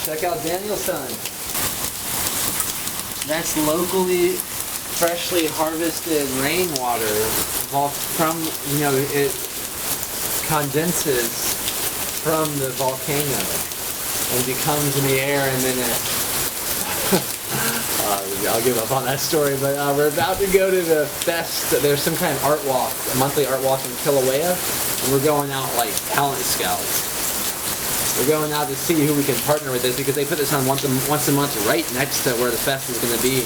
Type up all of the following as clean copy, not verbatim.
Check out Danielson. That's locally, freshly harvested rainwater from, it condenses from the volcano and becomes in the air, and then I'll give up on that story, but we're about to go to the fest. There's some kind of art walk, a monthly art walk in Kilauea, and we're going out like talent scouts. We're going out to see who we can partner with this, because they put this on once a month right next to where the fest is going to be.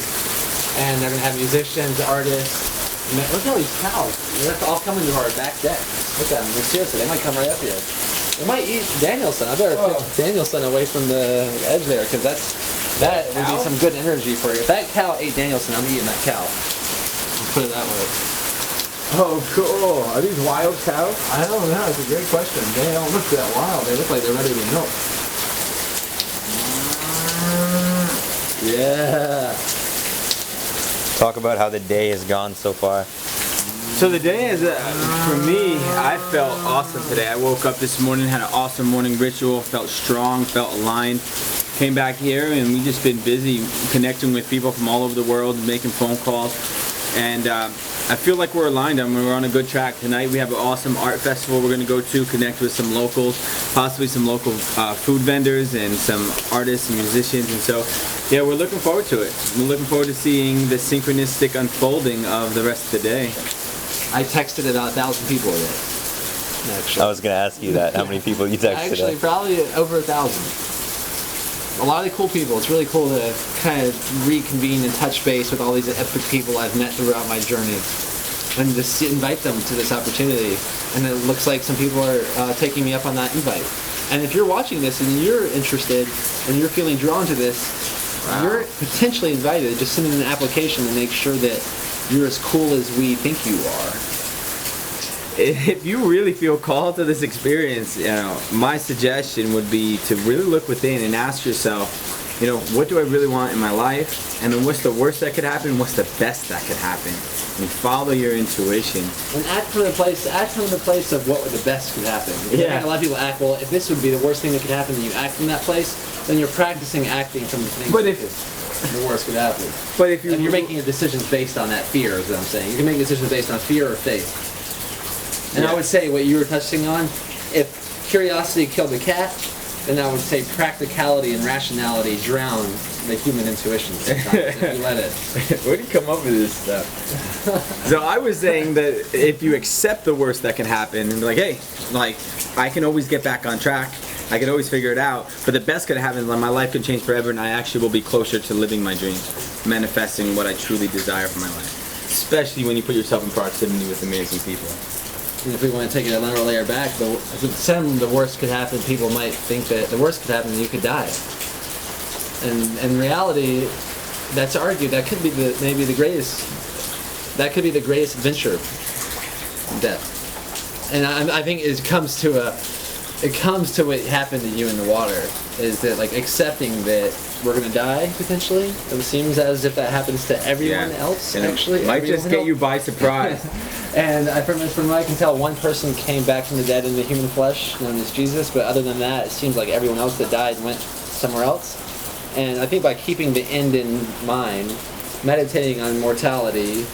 And they're going to have musicians, artists. Look at all these cows. They're all coming to our back deck. Look at them. Seriously, they might come right up here. They might eat Danielson. I better pick Danielson away from the edge there, because that would be some good energy for you. If that cow ate Danielson, I'm eating that cow. Let's put it that way. Oh, cool. Are these wild cows? I don't know. It's a great question. They don't look that wild. They look like they're ready to milk. Yeah. Talk about how the day has gone so far. So the day is, for me, I felt awesome today. I woke up this morning, had an awesome morning ritual, felt strong, felt aligned. Came back here and we've just been busy connecting with people from all over the world, making phone calls. And I feel like we're aligned. I mean, we're on a good track. Tonight we have an awesome art festival we're going to go to, connect with some locals, possibly some local food vendors and some artists and musicians. And so, yeah, we're looking forward to it. We're looking forward to seeing the synchronistic unfolding of the rest of the day. I texted about 1,000 people today. Actually. I was going to ask you that. How many people you texted? Actually, probably over 1,000. A lot of cool people. It's really cool to kind of reconvene and touch base with all these epic people I've met throughout my journey, and just invite them to this opportunity. And it looks like some people are taking me up on that invite. And if you're watching this and you're interested and you're feeling drawn to this, you're potentially invited. Just send in an application to make sure that you're as cool as we think you are. If you really feel called to this experience, my suggestion would be to really look within and ask yourself, what do I really want in my life? And then what's the worst that could happen? What's the best that could happen? And follow your intuition. And act from the place of what the best could happen. Because I think a lot of people act, well, if this would be the worst thing that could happen, and you act from that place, then you're practicing acting from the thing the worst could happen. But if you're making a decision based on that fear, is what I'm saying. You can make decisions based on fear or faith. And I would say what you were touching on, if curiosity killed the cat, then I would say practicality and rationality drown the human intuition sometimes if you let it. Where do you come up with this stuff? So I was saying that if you accept the worst that can happen and be like, hey, I can always get back on track. I can always figure it out. But the best could happen, my life could change forever, and I actually will be closer to living my dreams, manifesting what I truly desire for my life. Especially when you put yourself in proximity with amazing people. And if we want to take it another layer back, the worst could happen, people might think that the worst could happen, you could die. And in reality, that's argued, that could be the greatest adventure, death. And I think it comes to what happened to you in the water, is that accepting that we're going to die potentially. It seems as if that happens to everyone else. And actually, it might just get you by surprise. And from what I can tell, one person came back from the dead in the human flesh, known as Jesus. But other than that, it seems like everyone else that died went somewhere else. And I think by keeping the end in mind, meditating on mortality,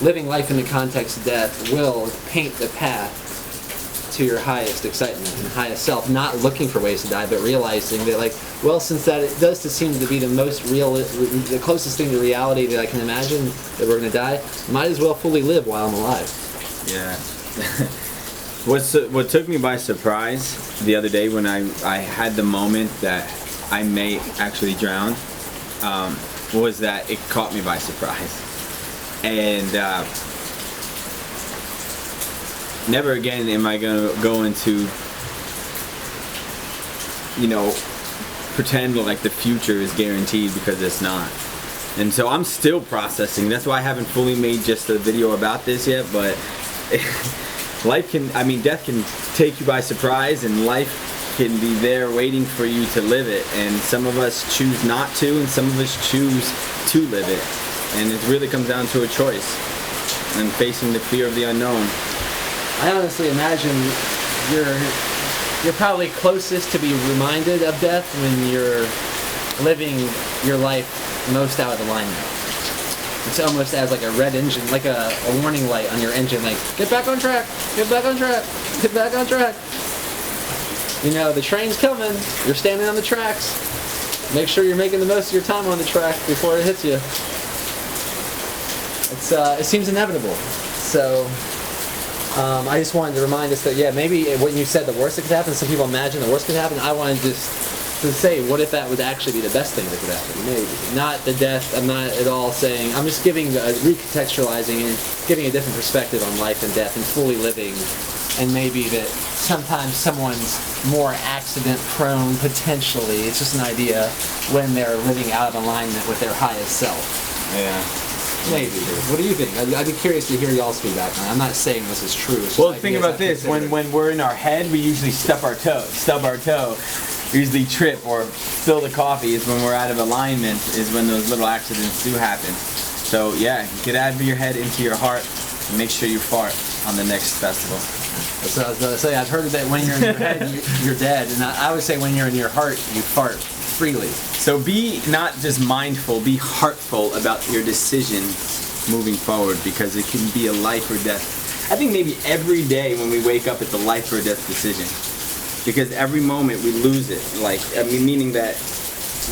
living life in the context of death will paint the path to your highest excitement and highest self, not looking for ways to die, but realizing that since that it does seem to be the most real, the closest thing to reality that I can imagine, that we're going to die, might as well fully live while I'm alive. Yeah. What took me by surprise the other day when I had the moment that I may actually drown, was that it caught me by surprise. And never again am I going to go into, pretend like the future is guaranteed, because it's not. And so I'm still processing. That's why I haven't fully made just a video about this yet, but death can take you by surprise, and life can be there waiting for you to live it. And some of us choose not to, and some of us choose to live it. And it really comes down to a choice and facing the fear of the unknown. I honestly imagine you're probably closest to be reminded of death when you're living your life most out of alignment. It's almost as like a red engine, like a warning light on your engine, like, get back on track, get back on track, get back on track. You know, the train's coming, you're standing on the tracks. Make sure you're making the most of your time on the track before it hits you. It seems inevitable. So, I just wanted to remind us that, yeah, maybe when you said the worst that could happen, some people imagine the worst could happen. I wanted just to say, what if that would actually be the best thing that could happen? Maybe. Not the death, I'm not at all saying, I'm just recontextualizing and giving a different perspective on life and death and fully living. And maybe that sometimes someone's more accident prone, potentially, it's just an idea, when they're living out of alignment with their highest self. Yeah. Maybe. What do you think? I'd be curious to hear y'all's feedback on it. I'm not saying this is true. It's just Well, think ideas about I've this. considered. When we're in our head, we usually stub our toe. We usually trip or spill the coffee is when we're out of alignment, is when those little accidents do happen. So yeah, get out of your head into your heart and make sure you fart on the next festival. That's what I was going to say. I've heard that when you're in your head, you're dead. And I would say when you're in your heart, you fart freely. So be not just mindful, be heartful about your decisions moving forward, because it can be a life or death. I think maybe every day when we wake up, it's a life or death decision. Because every moment we lose it. Like, I mean, meaning that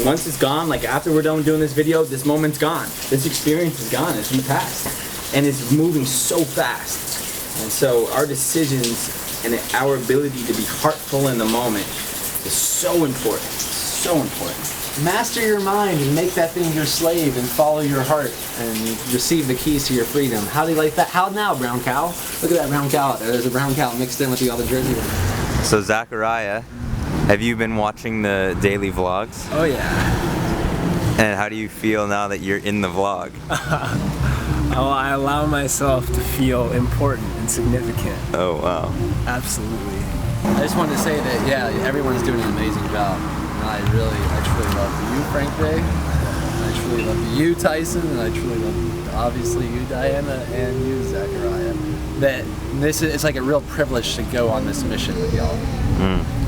once it's gone, like after we're done doing this video, this moment's gone. This experience is gone. It's in the past. And it's moving so fast. And so our decisions and our ability to be heartful in the moment is so important. So important. Master your mind and make that thing your slave and follow your heart and receive the keys to your freedom. How do you like that? How now, brown cow? Look at that brown cow out there. There's a brown cow mixed in with the other Jersey one. So Zachariah, have you been watching the daily vlogs? Oh yeah. And how do you feel now that you're in the vlog? I allow myself to feel important and significant. Oh wow. Absolutely. I just wanted to say that, yeah, everyone's doing an amazing job. And I truly love you, Frank J. I truly love you, Tyson, and I truly love, obviously, you, Diana, and you, Zachariah. That it's like a real privilege to go on this mission with y'all.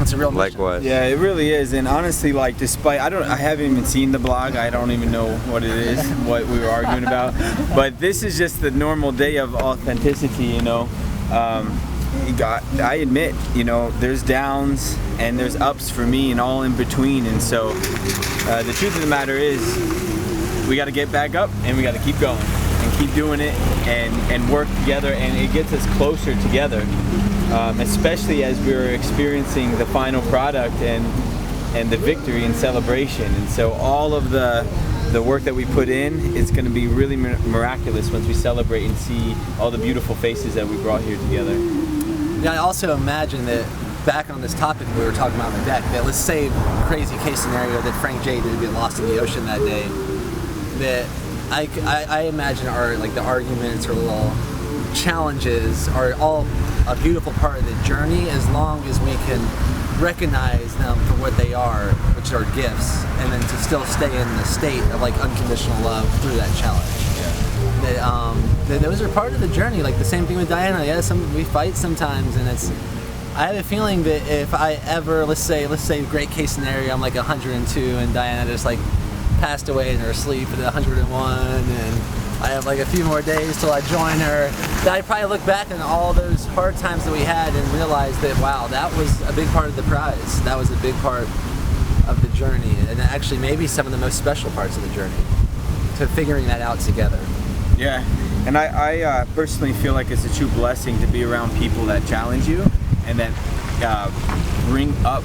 It's a real mission. Likewise. Yeah, it really is. And honestly, like, despite I haven't even seen the blog. I don't even know what it is, what we were arguing about. But this is just the normal day of authenticity, you know. I admit, you know, there's downs and there's ups for me and all in between. And so the truth of the matter is, we got to get back up and we got to keep going and keep doing it and work together, and it gets us closer together, especially as we're experiencing the final product and the victory and celebration. And so all of the work that we put in is going to be really miraculous once we celebrate and see all the beautiful faces that we brought here together. Yeah, I also imagine that back on this topic we were talking about on the deck, that let's say crazy case scenario that Frank J did get lost in the ocean that day, that I imagine the arguments or little challenges are all a beautiful part of the journey, as long as we can recognize them for what they are, which are gifts, and then to still stay in the state of like unconditional love through that challenge. That those are part of the journey. Like the same thing with Diana. Yeah, we fight sometimes, and I have a feeling that if I ever, let's say great case scenario, I'm like 102 and Diana just like passed away in her sleep at 101, and I have like a few more days till I join her, that I'd probably look back on all those hard times that we had and realize that, wow, that was a big part of the prize. That was a big part of the journey, and actually maybe some of the most special parts of the journey, to figuring that out together. Yeah, and I personally feel like it's a true blessing to be around people that challenge you and that bring up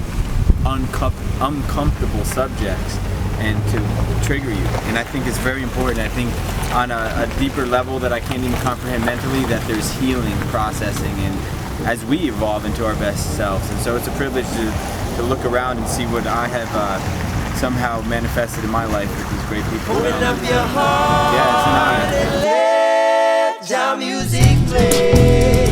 uncomfortable subjects and to trigger you. And I think it's very important. I think on a deeper level that I can't even comprehend mentally, that there's healing, processing, and as we evolve into our best selves. And so it's a privilege to look around and see what I have somehow manifested in my life with these great people. Open up your heart, yeah, it's an honor. and let your music play.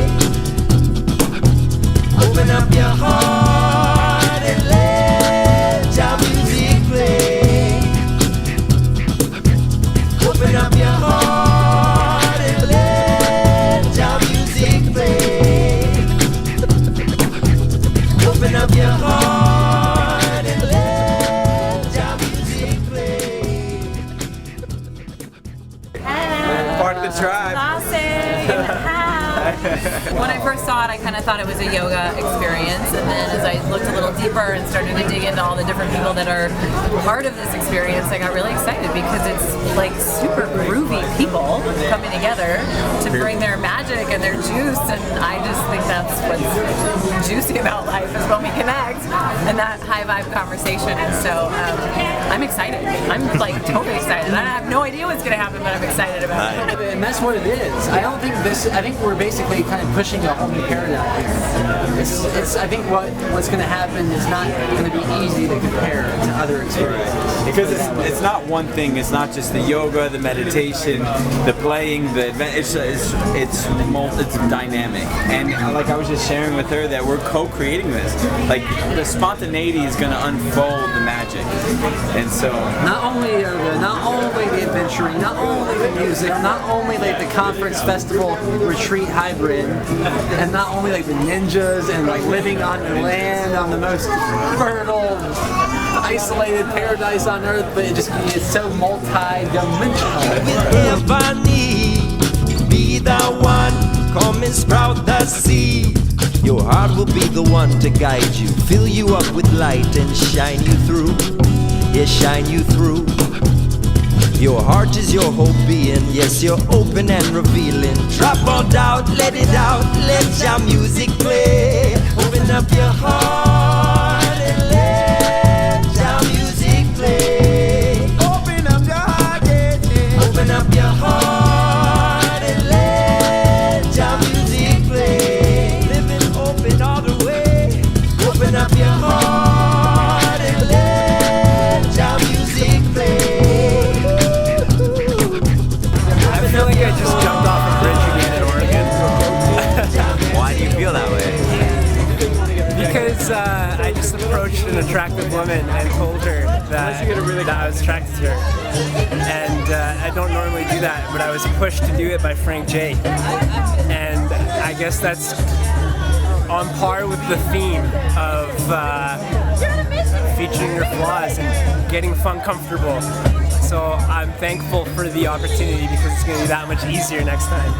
Open up your heart and let your music play. Open up your heart and let your music play. Open up your heart and let your music first saw it, I kind of thought it was a yoga experience, and then as I looked a little deeper and started to dig into all the different people that are part of this experience, I got really excited because it's like super groovy people coming together to bring their magic and their juice, and I just think that's what's juicy about life is when we connect and that high vibe conversation. And so I'm excited. I'm like totally excited. I have no idea what's going to happen, but I'm excited about it. And that's what it is. I don't think this. I think we're basically kind of pushing a whole new paradigm here. It's. I think what's going to happen is not going to be easy to compare to other experiences. Because it's not one thing. It's not just the yoga, the meditation, the playing, the event. It's dynamic. And like I was just sharing with her that we're co-creating this. Like the spontaneity is going to unfold the magic. And so not only yoga, not only the adventuring, not only the music, not only like the conference festival retreat hybrid, and not only like the ninjas and like living on the land on the most fertile, isolated paradise on earth, but it's so multi-dimensional. Will ever need be the one, come and sprout the seed. Your heart will be the one to guide you, fill you up with light and shine you through. Yeah, shine you through. Your heart is your whole being, yes, you're open and revealing. Drop all doubt, let it out, let your music play. Open up your heart and let your music play. Open up your heart, yeah. Open up your heart and let your music play. Living open all the way. Open up your heart and let your music play. I feel like I just jumped off a bridge again in Oregon. Why do you feel that way? Because I just approached an attractive woman and told her that I was attracted to her. And I don't normally do that, but I was pushed to do it by Frank J. And I guess that's on par with the theme of featuring your flaws and getting fun comfortable. So I'm thankful for the opportunity because it's going to be that much easier next time.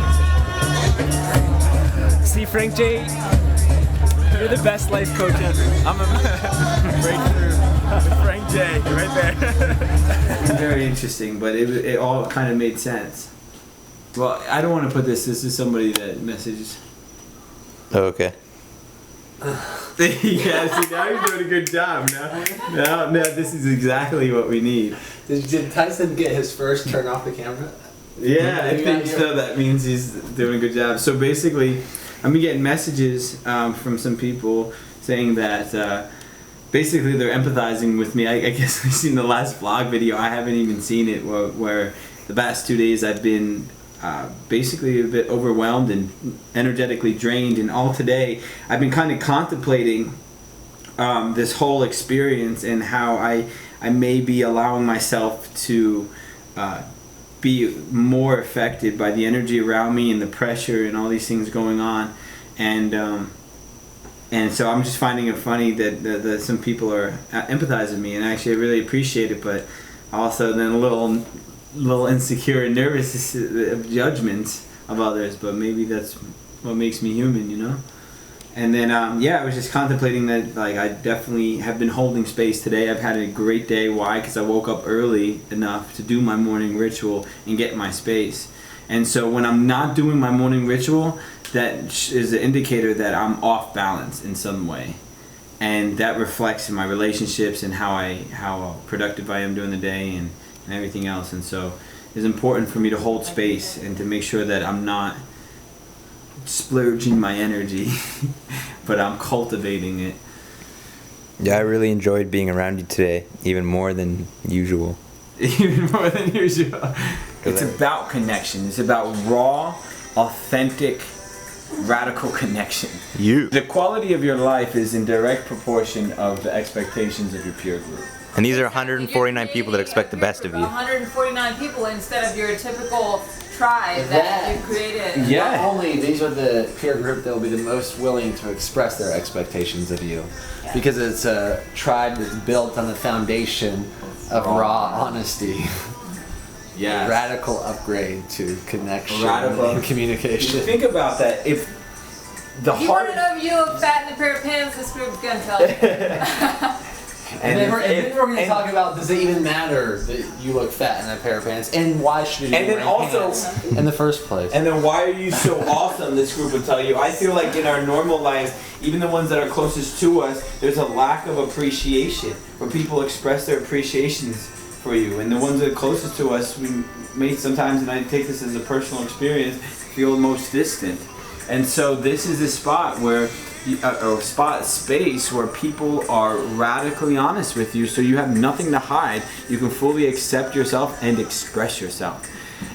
See, Frank J, you're the best life coach ever. I'm a breakthrough. Frank J, right there. very interesting, but it all kind of made sense. Well, I don't want to put this. This is somebody that messages. Oh, okay. Yeah, see, now you're doing a good job. Now, this is exactly what we need. Did Tyson get his first turn off the camera? Yeah, I think so. That means he's doing a good job. So basically, I've been getting messages from some people saying that basically they're empathizing with me. I guess we've seen the last vlog video. I haven't even seen it where the past 2 days I've been basically a bit overwhelmed and energetically drained, and all today I've been kind of contemplating this whole experience and how I may be allowing myself to be more affected by the energy around me and the pressure and all these things going on, and so I'm just finding it funny that some people are empathizing with me, and actually I really appreciate it, but also then a little insecure and nervous of judgments of others, but maybe that's what makes me human, you know? And then, I was just contemplating that, like, I definitely have been holding space today. I've had a great day. Why? Because I woke up early enough to do my morning ritual and get my space. And so when I'm not doing my morning ritual, that is an indicator that I'm off balance in some way. And that reflects in my relationships and how productive I am during the day and everything else. And so it's important for me to hold space and to make sure that I'm not splurging my energy, but I'm cultivating it. Yeah, I really enjoyed being around you today, even more than usual. Even more than usual. It's about connection. It's about raw, authentic, radical connection. The quality of your life is in direct proportion of the expectations of your peer group. And these are 149 people that expect the best of you. 149 people instead of your typical tribe that you created. Not only these are the peer group that will be the most willing to express their expectations of you, because it's a tribe that's built on the foundation of raw honesty. Yeah. Radical upgrade to connection and communication. Think about that. the If you want hard. to know if you look fat in a pair of pants, this group's gonna tell you. And then we're going to talk about, does it even matter that you look fat in a pair of pants, and why should you And then wear also- pants in the first place? And then why are you so awesome? This group will tell you. I feel like in our normal lives, even the ones that are closest to us, there's a lack of appreciation where people express their appreciations for you. And the ones that are closest to us, we may sometimes, and I take this as a personal experience, feel most distant. And so this is a spot where, space where people are radically honest with you, so you have nothing to hide. You can fully accept yourself and express yourself.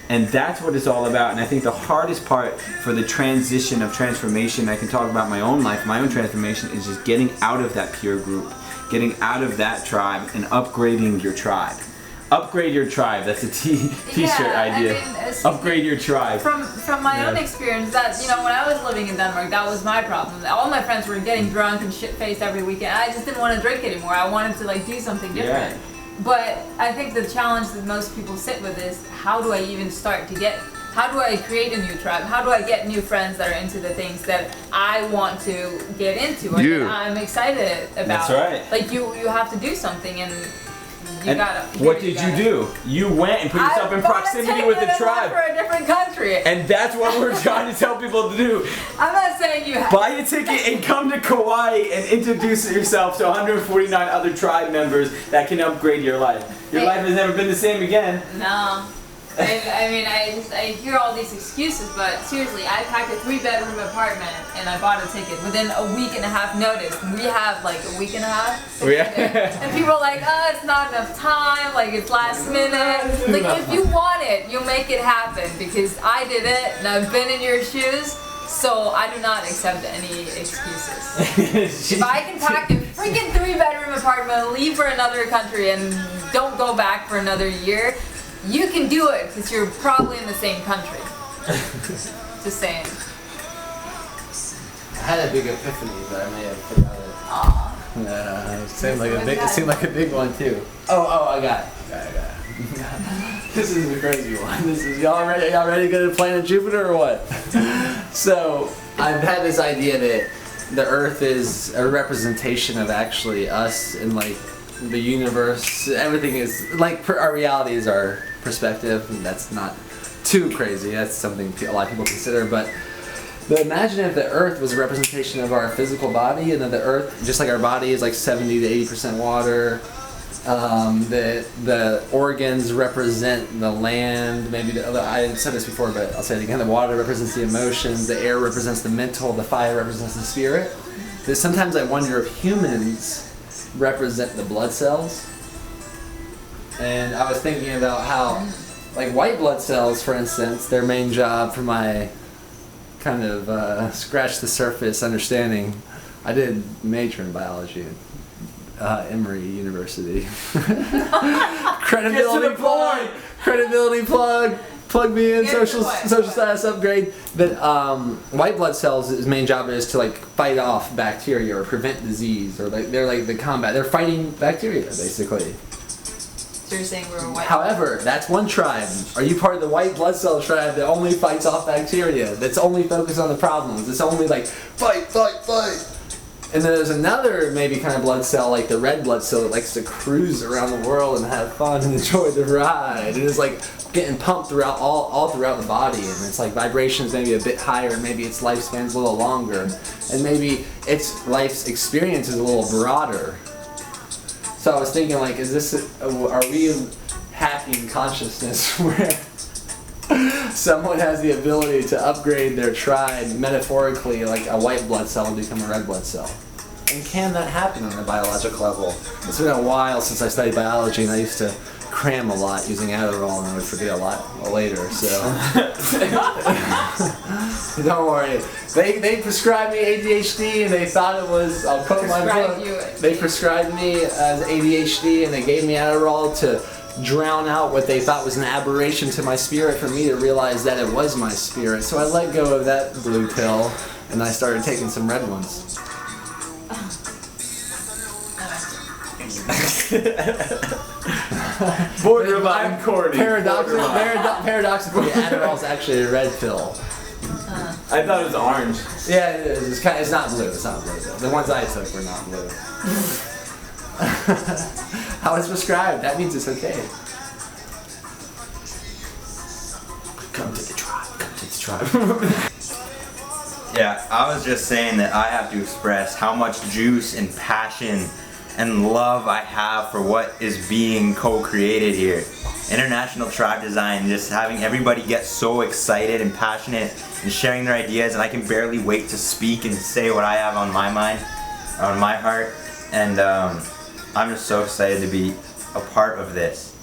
And that's what it's all about. And I think the hardest part for the transition of transformation, I can talk about my own life, my own transformation, is just getting out of that peer group, getting out of that tribe, and upgrading your tribe. Upgrade your tribe. That's a t-shirt idea. Upgrade your tribe. From my own experience, that, you know, when I was living in Denmark, that was my problem. All my friends were getting drunk and shit-faced every weekend. I just didn't want to drink anymore. I wanted to like do something different. But I think the challenge that most people sit with is, how do I even start to get? How do I create a new tribe? How do I get new friends that are into the things that I want to get into or that I'm excited about? That's right. Like you have to do something, and you And gotta. what did you do? You went and put yourself in proximity with the tribe. For a different country. And that's what we're trying to tell people to do. I'm not saying you have. Buy a ticket and come to Kauai and introduce yourself to 149 other tribe members that can upgrade your life. Your life has never been the same again. No. I mean, I hear all these excuses, but seriously, I packed a 3-bedroom apartment and I bought a ticket within a week and a half notice. We have like a week and a half. And people are like, oh, it's not enough time, like it's last minute. Like, if you want it, you'll make it happen, because I did it and I've been in your shoes, so I do not accept any excuses. If I can pack a freaking 3-bedroom apartment, leave for another country, and don't go back for another year, you can do it, because you're probably in the same country. Just saying. I had a big epiphany, but I may have forgot it. Aw. It seemed like a big one too. Oh, I got it. This is a crazy one. This is y'all ready to go to planet Jupiter or what? So I've had this idea that the Earth is a representation of actually us, and like the universe. Everything is like our reality is our perspective, and that's not too crazy. That's something a lot of people consider, but. But imagine if the Earth was a representation of our physical body, and that the Earth, just like our body, is like 70 to 80% water. The organs represent the land. Maybe I said this before, but I'll say it again. The water represents the emotions. The air represents the mental. The fire represents the spirit. That sometimes I wonder if humans represent the blood cells. And I was thinking about how, like white blood cells, for instance, their main job for my kind of scratch the surface understanding. I did major in biology at Emory University. Credibility plug. Credibility plug. Plug me in. Social status upgrade. But white blood cells' main job is to like fight off bacteria or prevent disease, or like they're like the combat. They're fighting bacteria basically. So you're saying we're white? However, that's one tribe. Are you part of the white blood cell tribe that only fights off bacteria? That's only focused on the problems. It's only like fight, fight, fight. And then there's another maybe kind of blood cell, like the red blood cell, that likes to cruise around the world and have fun and enjoy the ride. And it's like getting pumped throughout all throughout the body, and it's like vibrations maybe a bit higher, maybe its lifespan's a little longer, and maybe its life's experience is a little broader. So I was thinking, like, are we hacking consciousness where someone has the ability to upgrade their tribe metaphorically, like a white blood cell, and become a red blood cell? And can that happen on a biological level? It's been a while since I studied biology, and I used to cram a lot using Adderall, and I would forget a lot later, so don't worry. They prescribed me ADHD, and they thought it was, I'll quote my book, they prescribed me as ADHD, and they gave me Adderall to drown out what they thought was an aberration to my spirit, for me to realize that it was my spirit. So I let go of that blue pill, and I started taking some red ones. Borderline corny. Paradoxically, Adderall is actually a red pill. I thought it was orange. Yeah, it is. It's, it's not blue. It's not blue. The ones I took were not blue. How it's prescribed. That means it's okay. Come to the tribe. Come to the tribe. Yeah, I was just saying that I have to express how much juice and passion and love I have for what is being co-created here. International Tribe Design, just having everybody get so excited and passionate and sharing their ideas, and I can barely wait to speak and say what I have on my mind, on my heart, and I'm just so excited to be a part of this.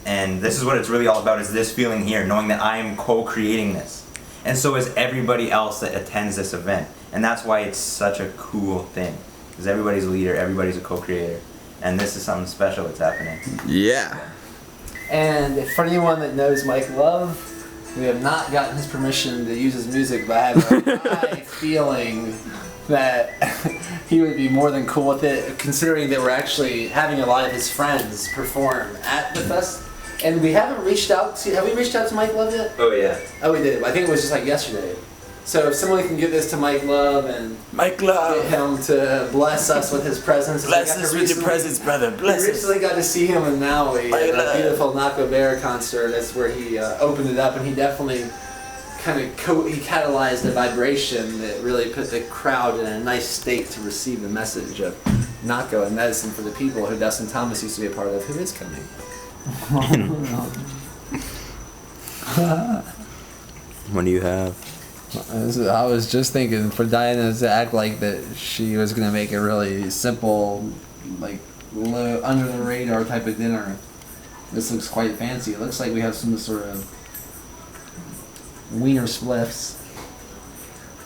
And this is what it's really all about, is this feeling here, knowing that I am co-creating this. And so is everybody else that attends this event. And that's why it's such a cool thing. Because everybody's a leader, everybody's a co-creator. And this is something special that's happening. Yeah. And for anyone that knows Mike Love, we have not gotten his permission to use his music, but I have a high feeling that he would be more than cool with it, considering that we're actually having a lot of his friends perform at the fest. And we haven't reached out to, have we reached out to Mike Love yet? Oh yeah. Oh, we did. I think it was just like yesterday. So if someone can give this to Mike Love and Mike Love, get him to bless us with his presence. bless us with your presence, brother. We Bless us. recently got to see him in Maui Mike at a Love. beautiful Nako Bear concert. That's where he opened it up, and he definitely kind of he catalyzed a vibration that really put the crowd in a nice state to receive the message of Nako and medicine for the people, who Dustin Thomas used to be a part of, who is coming. What do you have? I was just thinking for Diana to act like that she was gonna make a really simple, like low, under the radar type of dinner. This looks quite fancy. It looks like we have some sort of wiener spliffs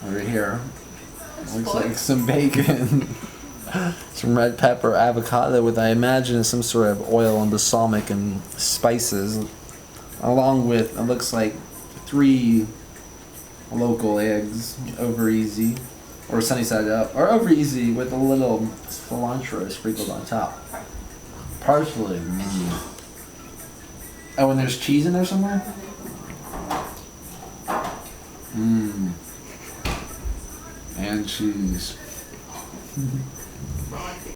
over here. Looks like some bacon, some red pepper, avocado with, I imagine, some sort of oil and balsamic and spices, along with, it looks like 3 local eggs over easy, or sunny side up, or over easy with a little cilantro sprinkled on top. Parsley. Oh, and there's cheese in there somewhere? And cheese.